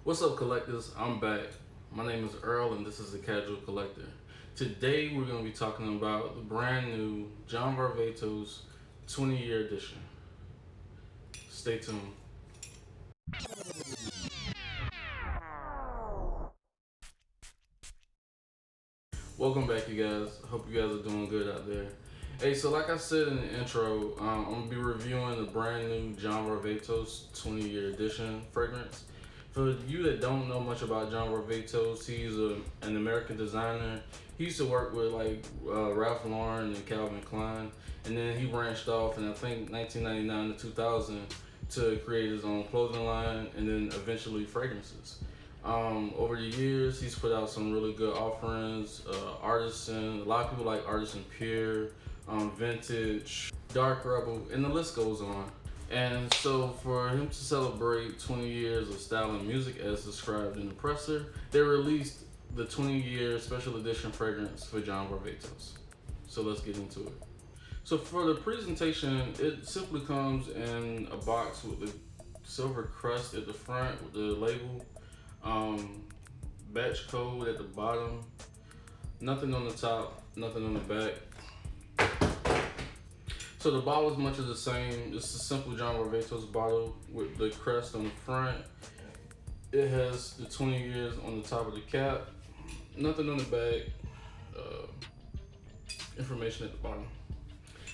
What's up, collectors? I'm back. My name is Earl, and this is the Casual Collector. Today, we're going to be talking about the brand new John Varvatos 20-year edition. Stay tuned. Welcome back, you guys. I hope you guys are doing good out there. Hey, so like I said in the intro, I'm going to be reviewing the brand new John Varvatos 20-year edition fragrance. For you that don't know much about John Varvatos, he's an American designer. He used to work with Ralph Lauren and Calvin Klein, and then he branched off in I think 1999 to 2000 to create his own clothing line, and then eventually fragrances. Over the years, he's put out some really good offerings. Artisan, a lot of people like Artisan Pure, Vintage, Dark Rebel, and the list goes on. And so for him to celebrate 20 years of style and music as described in the presser, they released the 20-year special edition fragrance for John Varvatos. So let's get into it. So for the presentation, it simply comes in a box with the silver crest at the front with the label, batch code at the bottom, nothing on the top, nothing on the back. So the bottle is much of the same. It's a simple John Varvatos bottle with the crest on the front. It has the 20 years on the top of the cap. Nothing on the back. Information at the bottom.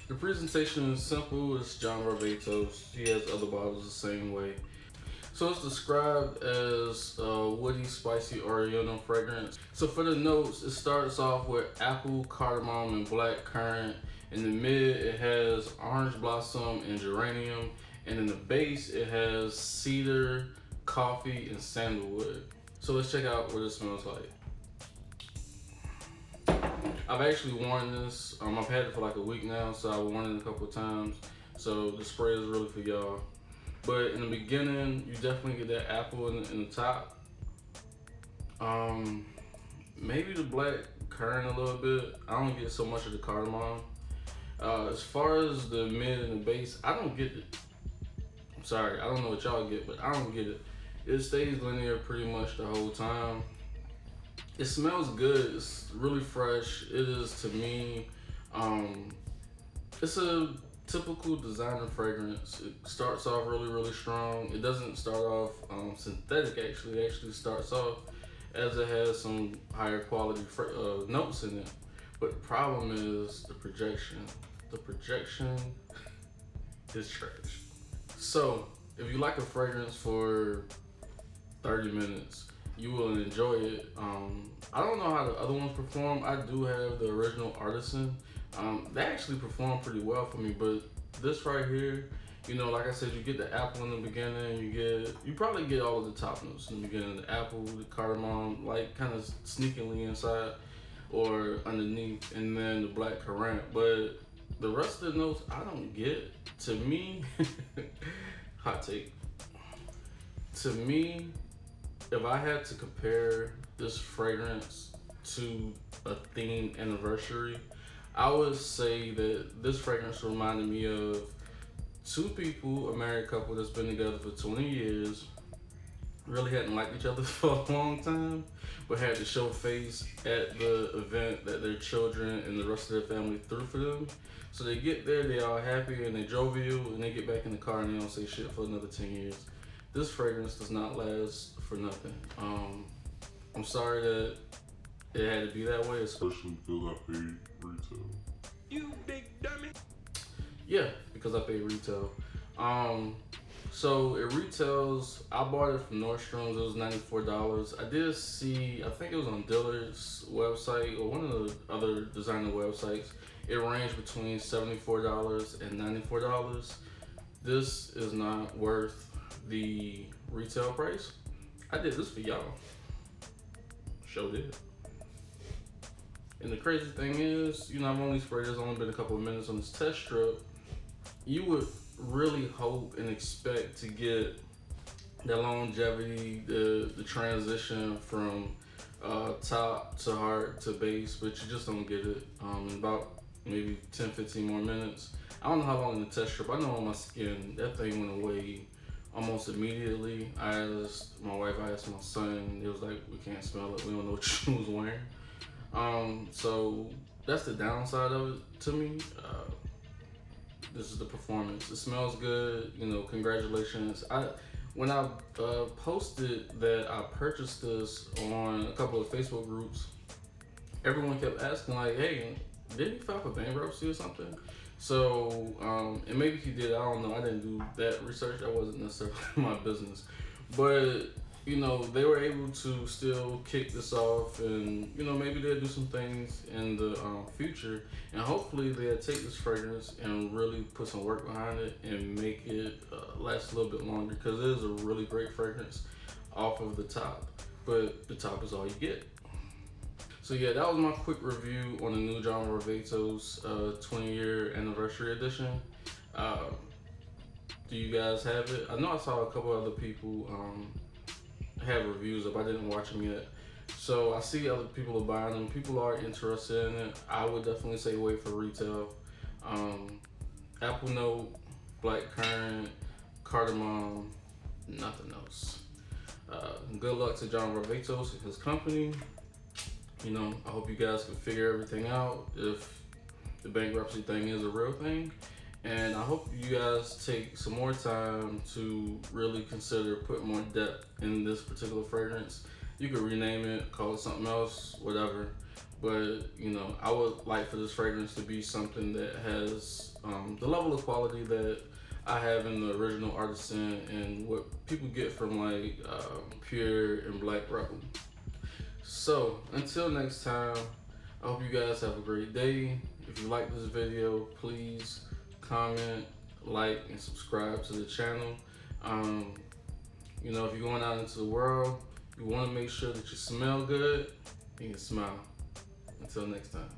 The presentation is simple. It's John Varvatos. He has other bottles the same way. So it's described as a woody, spicy oriental fragrance. So for the notes, it starts off with apple, cardamom, and black currant. In the mid, it has orange blossom and geranium. And in the base, it has cedar, coffee, and sandalwood. So let's check out what it smells like. I've actually worn this. I've had it for like a week now, so I've worn it a couple of times. So the spray is really for y'all. But in the beginning, you definitely get that apple in the top. Maybe the black currant a little bit. I don't get so much of the cardamom. As far as the mid and the base, I don't get it. I'm sorry, I don't know what y'all get, but I don't get it. It stays linear pretty much the whole time. It smells good. It's really fresh. It is to me. It's a typical designer fragrance. It starts off really strong. It doesn't start off synthetic actually. It actually starts off as it has some higher quality notes in it. But the problem is the projection. The projection is trash. So if you like a fragrance for 30 minutes, you will enjoy it. I don't know how the other ones perform. I do have the original Artisan. They actually perform pretty well for me, but this right here, you know, like I said, you get the apple in the beginning, you probably get all of the top notes in the beginning, the apple, the cardamom, like kind of sneakily inside or underneath, and then the black currant. But the rest of the notes, I don't get. To me, hot take. To me, if I had to compare this fragrance to a themed anniversary, I would say that this fragrance reminded me of two people, a married couple that's been together for 20 years, really hadn't liked each other for a long time, but had to show face at the event that their children and the rest of their family threw for them. So they get there, they all happy and they jovial, and they get back in the car and they don't say shit for another 10 years. This fragrance does not last for nothing. I'm sorry that it had to be that way, especially because I paid retail. You big dummy. Yeah, because I paid retail. So it retails, I bought it from Nordstrom's, it was $94. I did see, I think it was on Dillard's website or one of the other designer websites, it ranged between $74 and $94. This is not worth the retail price. I did this for y'all. Sure did. And the crazy thing is, you know, I've only sprayed this, only been a couple of minutes on this test strip. You would really hope and expect to get the longevity, the transition from top to heart to base, but you just don't get it in about maybe 10-15 more minutes. I don't know how long in the test strip. I know on my skin, that thing went away almost immediately. I asked my wife, I asked my son. It was like, we can't smell it. We don't know what she was wearing. So that's the downside of it to me. This is the performance. It smells good. You know, congratulations. When I posted that I purchased this on a couple of Facebook groups, everyone kept asking like, "Hey, did he file for bankruptcy or something?" So, and maybe he did. I don't know. I didn't do that research. That wasn't necessarily my business. But you know, they were able to still kick this off, and you know, maybe they'll do some things in the future, and hopefully they'll take this fragrance and really put some work behind it and make it last a little bit longer, because it is a really great fragrance off of the top. But the top is all you get. So yeah, that was my quick review on the new John Varvatos 20-year anniversary edition. Do you guys have it? I know I saw a couple other people have reviews up. I didn't watch them yet. So I see other people are buying them. People are interested in it. I would definitely say wait for retail. Apple Note, Black Currant, Cardamom, nothing else. Good luck to John Varvatos and his company. You know, I hope you guys can figure everything out if the bankruptcy thing is a real thing. And I hope you guys take some more time to really consider putting more depth in this particular fragrance. You could rename it, call it something else, whatever. But, you know, I would like for this fragrance to be something that has the level of quality that I have in the original Artisan and what people get from like Pure and Black Rebel. So, until next time, I hope you guys have a great day. If you like this video, please comment, like, and subscribe to the channel. You know, if you're going out into the world, you want to make sure that you smell good and you smile. Until next time.